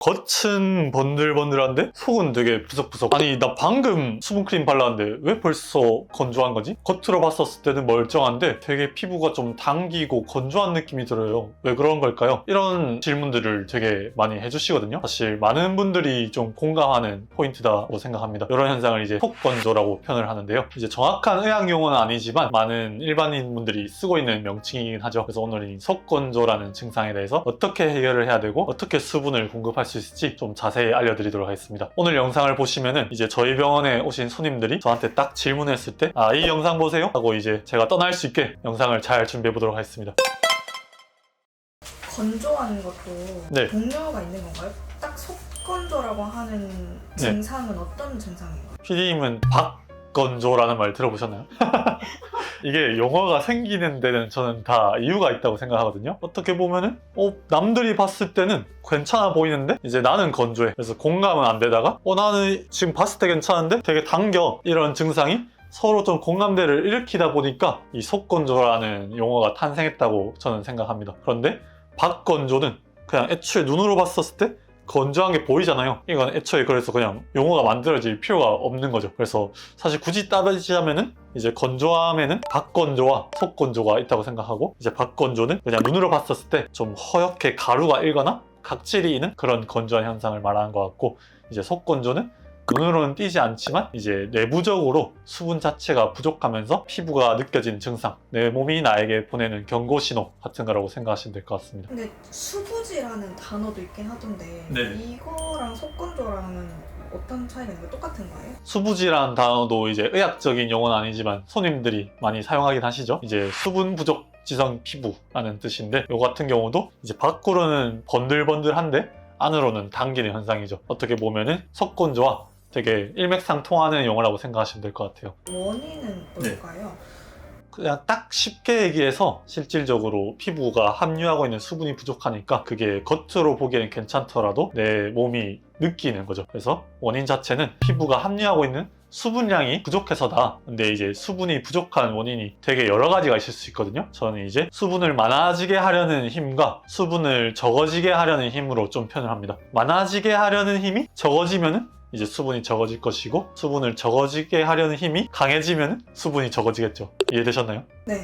겉은 번들번들한데 속은 되게 부석부석. 아니 나 방금 수분크림 발랐는데 왜 벌써 건조한 거지? 겉으로 봤었을 때는 멀쩡한데 되게 피부가 좀 당기고 건조한 느낌이 들어요. 왜 그런 걸까요? 이런 질문들을 되게 많이 해주시거든요. 사실 많은 분들이 좀 공감하는 포인트다고 생각합니다. 이런 현상을 이제 속건조라고 표현을 하는데요. 이제 정확한 의학 용어는 아니지만 많은 일반인 분들이 쓰고 있는 명칭이긴 하죠. 그래서 오늘 이 속건조라는 증상에 대해서 어떻게 해결을 해야 되고 어떻게 수분을 공급할 수 있을지 좀 자세히 알려드리도록 하겠습니다. 오늘 영상을 보시면은 이제 저희 병원에 오신 손님들이 저한테 딱 질문했을 때 아, 이 영상 보세요 하고 이제 제가 떠날 수 있게 영상을 잘 준비해 보도록 하겠습니다. 건조하는 것도 네. 종류가 있는 건가요? 딱 속건조라고 하는 증상은 어떤 증상인가요? PD님은 박건조라는 말 들어보셨나요? 이게 용어가 생기는 데는 저는 다 이유가 있다고 생각하거든요. 어떻게 보면은 남들이 봤을 때는 괜찮아 보이는데 이제 나는 건조해. 그래서 공감은 안 되다가 나는 지금 봤을 때 괜찮은데 되게 당겨. 이런 증상이 서로 좀 공감대를 일으키다 보니까 이 속건조라는 용어가 탄생했다고 저는 생각합니다. 그런데 박건조는 그냥 애초에 눈으로 봤었을 때 건조한 게 보이잖아요. 이건 애초에 그래서 그냥 용어가 만들어질 필요가 없는 거죠. 그래서 사실 굳이 따지자면은 이제 건조함에는 박건조와 속건조가 있다고 생각하고, 이제 박건조는 그냥 눈으로 봤었을 때 좀 허옇게 가루가 일거나 각질이 있는 그런 건조한 현상을 말하는 것 같고, 이제 속건조는 눈으로는 띄지 않지만 이제 내부적으로 수분 자체가 부족하면서 피부가 느껴지는 증상, 내 몸이 나에게 보내는 경고 신호 같은 거라고 생각하시면 될 것 같습니다. 근데 수부지라는 단어도 있긴 하던데 네. 이거랑 속건조랑은 어떤 차이가 있는 거예요? 똑같은 거예요? 수부지라는 단어도 이제 의학적인 용어는 아니지만 손님들이 많이 사용하긴 하시죠. 이제 수분 부족 지성 피부라는 뜻인데, 요 같은 경우도 이제 밖으로는 번들번들한데 안으로는 당기는 현상이죠. 어떻게 보면은 속건조와 되게 일맥상통하는 용어라고 생각하시면 될 것 같아요. 원인은 뭘까요? 그냥 딱 쉽게 얘기해서 실질적으로 피부가 함유하고 있는 수분이 부족하니까 그게 겉으로 보기에는 괜찮더라도 내 몸이 느끼는 거죠. 그래서 원인 자체는 피부가 함유하고 있는 수분량이 부족해서다. 근데 이제 수분이 부족한 원인이 되게 여러 가지가 있을 수 있거든요. 저는 이제 수분을 많아지게 하려는 힘과 수분을 적어지게 하려는 힘으로 좀 표현을 합니다. 많아지게 하려는 힘이 적어지면은 이제 수분이 적어질 것이고, 수분을 적어지게 하려는 힘이 강해지면 수분이 적어지겠죠. 이해되셨나요? 네.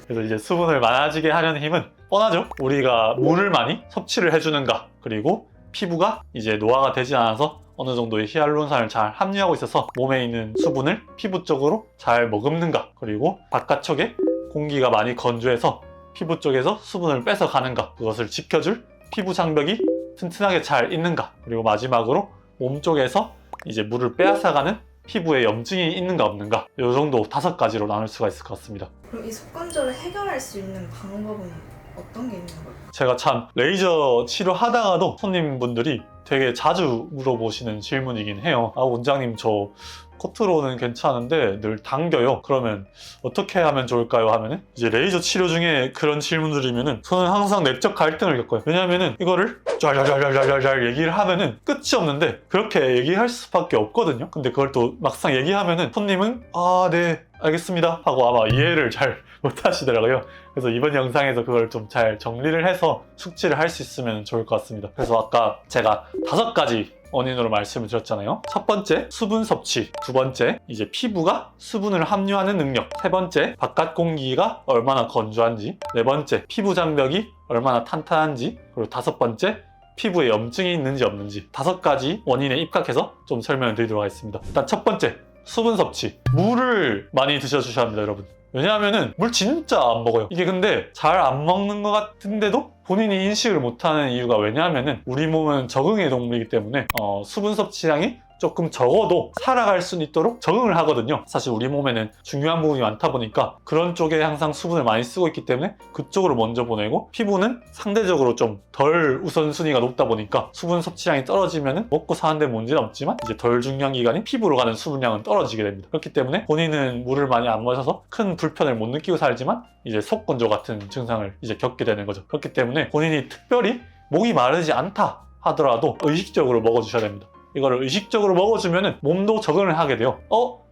그래서 이제 수분을 많아지게 하려는 힘은 뻔하죠. 우리가 물을 많이 섭취를 해주는가, 그리고 피부가 이제 노화가 되지 않아서 어느 정도의 히알루론산을 잘 함유하고 있어서 몸에 있는 수분을 피부 쪽으로 잘 머금는가, 그리고 바깥쪽에 공기가 많이 건조해서 피부 쪽에서 수분을 뺏어가는가, 그것을 지켜줄 피부 장벽이 튼튼하게 잘 있는가, 그리고 마지막으로 몸 쪽에서 이제 물을 빼앗아가는 피부에 염증이 있는가 없는가, 이 정도 5가지로 나눌 수가 있을 것 같습니다. 그럼 이 속건조를 해결할 수 있는 방법은 어떤 게 있는 거예요? 제가 참 레이저 치료하다가도 손님분들이 되게 자주 물어보시는 질문이긴 해요. 원장님 저 겉으로는 괜찮은데 늘 당겨요. 그러면 어떻게 하면 좋을까요? 하면은 이제 레이저 치료 중에 그런 질문들이면은 저는 항상 내적 갈등을 겪어요. 왜냐면은 이거를 짤짤짤짤짤 얘기를 하면은 끝이 없는데 그렇게 얘기할 수밖에 없거든요. 근데 그걸 또 막상 얘기하면은 손님은 네 알겠습니다 하고 아마 이해를 잘 못하시더라고요. 그래서 이번 영상에서 그걸 좀 잘 정리를 해서 숙지를 할 수 있으면 좋을 것 같습니다. 그래서 아까 제가 5가지 원인으로 말씀을 드렸잖아요. 첫 번째, 수분 섭취. 두 번째, 이제 피부가 수분을 함유하는 능력. 세 번째, 바깥 공기가 얼마나 건조한지. 네 번째, 피부 장벽이 얼마나 탄탄한지. 그리고 5번째, 피부에 염증이 있는지 없는지. 5가지 원인에 입각해서 좀 설명을 드리도록 하겠습니다. 일단 첫 번째, 수분 섭취. 물을 많이 드셔주셔야 합니다, 여러분. 왜냐하면은 물 진짜 안 먹어요. 이게 근데 잘 안 먹는 것 같은데도 본인이 인식을 못하는 이유가 왜냐하면은 우리 몸은 적응의 동물이기 때문에 수분 섭취량이 조금 적어도 살아갈 수 있도록 적응을 하거든요. 사실 우리 몸에는 중요한 부분이 많다 보니까 그런 쪽에 항상 수분을 많이 쓰고 있기 때문에 그쪽으로 먼저 보내고, 피부는 상대적으로 좀 덜 우선순위가 높다 보니까 수분 섭취량이 떨어지면 먹고 사는데 문제는 없지만 이제 덜 중요한 기간인 피부로 가는 수분량은 떨어지게 됩니다. 그렇기 때문에 본인은 물을 많이 안 마셔서 큰 불편을 못 느끼고 살지만 이제 속건조 같은 증상을 이제 겪게 되는 거죠. 그렇기 때문에 본인이 특별히 목이 마르지 않다 하더라도 의식적으로 먹어주셔야 됩니다. 이거를 의식적으로 먹어주면은 몸도 적응을 하게 돼요.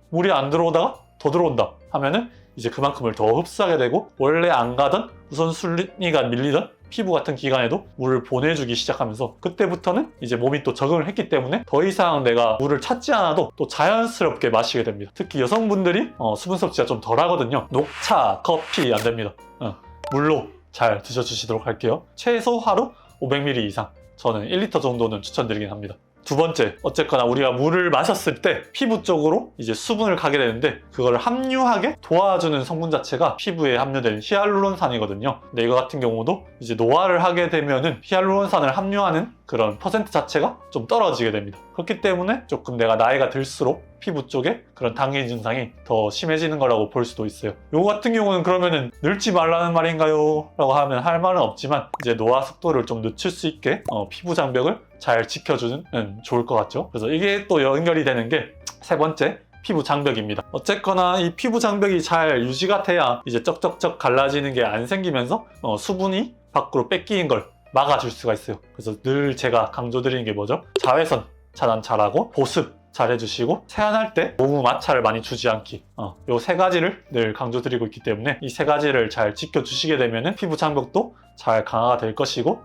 물이 안 들어오다가 더 들어온다 하면은 이제 그만큼을 더 흡수하게 되고 원래 안 가던 우선순위가 밀리던 피부 같은 기관에도 물을 보내주기 시작하면서 그때부터는 이제 몸이 또 적응을 했기 때문에 더 이상 내가 물을 찾지 않아도 또 자연스럽게 마시게 됩니다. 특히 여성분들이 수분 섭취가 좀 덜 하거든요. 녹차, 커피 안 됩니다. 물로 잘 드셔주시도록 할게요. 최소 하루 500ml 이상, 저는 1리터 정도는 추천드리긴 합니다. 두 번째, 어쨌거나 우리가 물을 마셨을 때 피부 쪽으로 이제 수분을 가게 되는데 그걸 함유하게 도와주는 성분 자체가 피부에 함유되는 히알루론산이거든요. 근데 이거 같은 경우도 이제 노화를 하게 되면은 히알루론산을 함유하는 그런 퍼센트 자체가 좀 떨어지게 됩니다. 그렇기 때문에 조금 내가 나이가 들수록 피부 쪽에 그런 당긴 증상이 더 심해지는 거라고 볼 수도 있어요. 요거 같은 경우는 그러면은 늙지 말라는 말인가요? 라고 하면 할 말은 없지만 이제 노화 속도를 좀 늦출 수 있게 피부 장벽을 잘 지켜주는 좋을 것 같죠. 그래서 이게 또 연결이 되는 게 세 번째, 피부 장벽입니다. 어쨌거나 이 피부 장벽이 잘 유지가 돼야 이제 쩍쩍쩍 갈라지는 게 안 생기면서 수분이 밖으로 뺏기는 걸 막아줄 수가 있어요. 그래서 늘 제가 강조드리는 게 뭐죠? 자외선 차단 잘하고 보습 잘 해주시고 세안할 때 너무 마찰을 많이 주지 않기, 요 세 가지를 늘 강조드리고 있기 때문에 이 세 가지를 잘 지켜주시게 되면 피부 장벽도 잘 강화가 될 것이고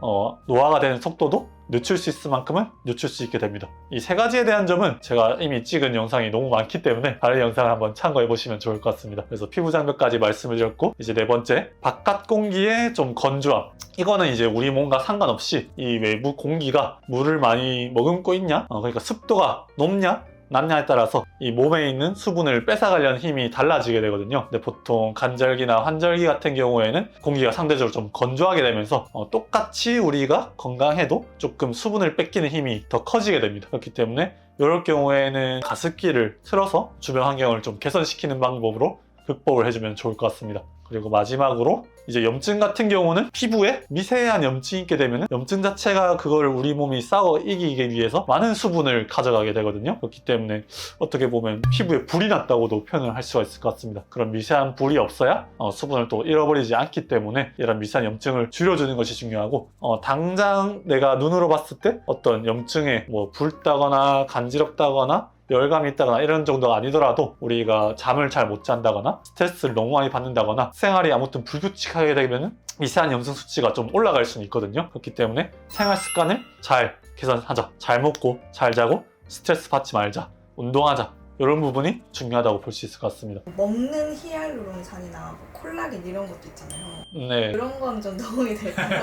노화가 되는 속도도 늦출 수 있을 만큼은 늦출 수 있게 됩니다. 이 세 가지에 대한 점은 제가 이미 찍은 영상이 너무 많기 때문에 다른 영상을 한번 참고해 보시면 좋을 것 같습니다. 그래서 피부 장벽까지 말씀을 드렸고, 이제 네 번째, 바깥 공기의 좀 건조함. 이거는 이제 우리 몸과 상관없이 이 외부 공기가 물을 많이 머금고 있냐, 그러니까 습도가 높냐 낮냐에 따라서 이 몸에 있는 수분을 뺏어가려는 힘이 달라지게 되거든요. 근데 보통 간절기나 환절기 같은 경우에는 공기가 상대적으로 좀 건조하게 되면서 똑같이 우리가 건강해도 조금 수분을 뺏기는 힘이 더 커지게 됩니다. 그렇기 때문에 이럴 경우에는 가습기를 틀어서 주변 환경을 좀 개선시키는 방법으로 극복을 해주면 좋을 것 같습니다. 그리고 마지막으로 이제 염증 같은 경우는 피부에 미세한 염증이 있게 되면 염증 자체가 그걸 우리 몸이 싸워 이기기 위해서 많은 수분을 가져가게 되거든요. 그렇기 때문에 어떻게 보면 피부에 불이 났다고도 표현을 할 수가 있을 것 같습니다. 그런 미세한 불이 없어야 수분을 또 잃어버리지 않기 때문에 이런 미세한 염증을 줄여주는 것이 중요하고, 당장 내가 눈으로 봤을 때 어떤 염증에 뭐 붉다거나 간지럽다거나 열감이 있다거나 이런 정도가 아니더라도 우리가 잠을 잘 못 잔다거나 스트레스를 너무 많이 받는다거나 생활이 아무튼 불규칙하게 되면 미세한 염증 수치가 좀 올라갈 수는 있거든요. 그렇기 때문에 생활 습관을 잘 개선하자. 잘 먹고 잘 자고 스트레스 받지 말자. 운동하자. 이런 부분이 중요하다고 볼 수 있을 것 같습니다. 먹는 히알루론산이나 콜라겐 이런 것도 있잖아요. 네. 그런 건 좀 도움이 될까요?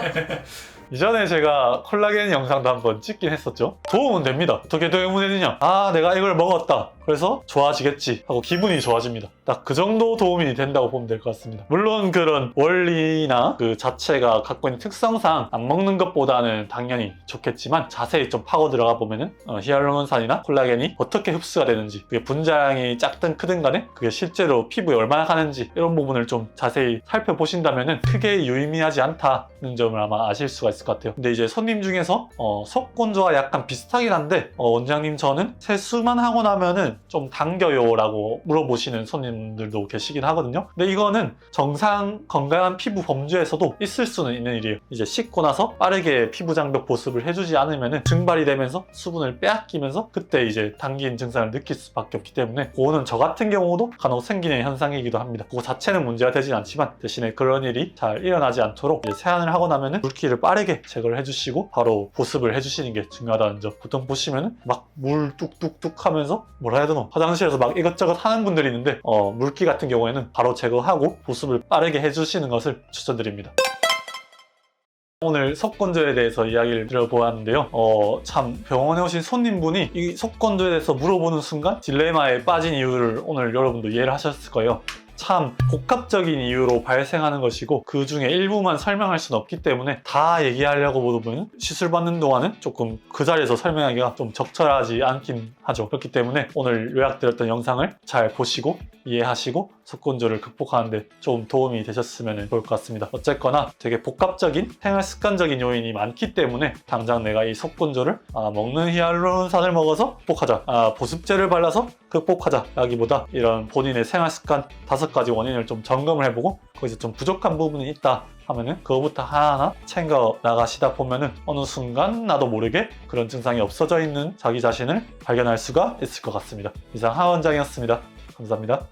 이전에 제가 콜라겐 영상도 한번 찍긴 했었죠. 도움은 됩니다. 어떻게 도움이 되느냐? 내가 이걸 먹었다. 그래서 좋아지겠지 하고 기분이 좋아집니다. 딱 그 정도 도움이 된다고 보면 될 것 같습니다. 물론 그런 원리나 그 자체가 갖고 있는 특성상 안 먹는 것보다는 당연히 좋겠지만 자세히 좀 파고 들어가 보면은 히알루론산이나 콜라겐이 어떻게 흡수가 되는지, 그게 분자량이 작든 크든 간에 그게 실제로 피부에 얼마나 가는지 이런 부분을 좀 자세히 살펴보신다면은 크게 유의미하지 않다는 점을 아마 아실 수가 있을 것 같아요. 근데 이제 손님 중에서 속건조와 약간 비슷하긴 한데 원장님 저는 세수만 하고 나면은 좀 당겨요 라고 물어보시는 손님들도 계시긴 하거든요. 근데 이거는 정상 건강한 피부 범주에서도 있을 수는 있는 일이에요. 이제 씻고 나서 빠르게 피부 장벽 보습을 해주지 않으면은 증발이 되면서 수분을 빼앗기면서 그때 이제 당긴 증상을 느낄 수밖에 없기 때문에 그거는 저 같은 경우도 간혹 생기는 현상이기도 합니다. 그거 자체는 문제가 되진 않지만 대신에 그런 일이 잘 일어나지 않도록 이제 세안을 하고 나면은 물기를 빠르게 제거를 해주시고 바로 보습을 해주시는 게 중요하다는 점. 보통 보시면은 막 물 뚝뚝뚝 하면서 뭐라 해야 되나, 화장실에서 막 이것저것 하는 분들이 있는데 물기 같은 경우에는 바로 제거하고 보습을 빠르게 해주시는 것을 추천드립니다. 오늘 속건조에 대해서 이야기를 드려보았는데요. 참 병원에 오신 손님분이 이 속건조에 대해서 물어보는 순간 딜레마에 빠진 이유를 오늘 여러분도 이해를 하셨을 거예요. 참 복합적인 이유로 발생하는 것이고 그 중에 일부만 설명할 수는 없기 때문에 다 얘기하려고 보면 시술 받는 동안은 조금 그 자리에서 설명하기가 좀 적절하지 않긴 하죠. 그렇기 때문에 오늘 요약드렸던 영상을 잘 보시고 이해하시고 속건조를 극복하는데 좀 도움이 되셨으면 좋을 것 같습니다. 어쨌거나 되게 복합적인 생활 습관적인 요인이 많기 때문에 당장 내가 이 속건조를 먹는 히알루론산을 먹어서 극복하자, 보습제를 발라서 극복하자 라기보다 이런 본인의 생활 습관 5가지 원인을 좀 점검을 해보고 거기서 좀 부족한 부분이 있다 하면은 그거부터 하나하나 챙겨 나가시다 보면은 어느 순간 나도 모르게 그런 증상이 없어져 있는 자기 자신을 발견할 수가 있을 것 같습니다. 이상 하원장이었습니다. 감사합니다.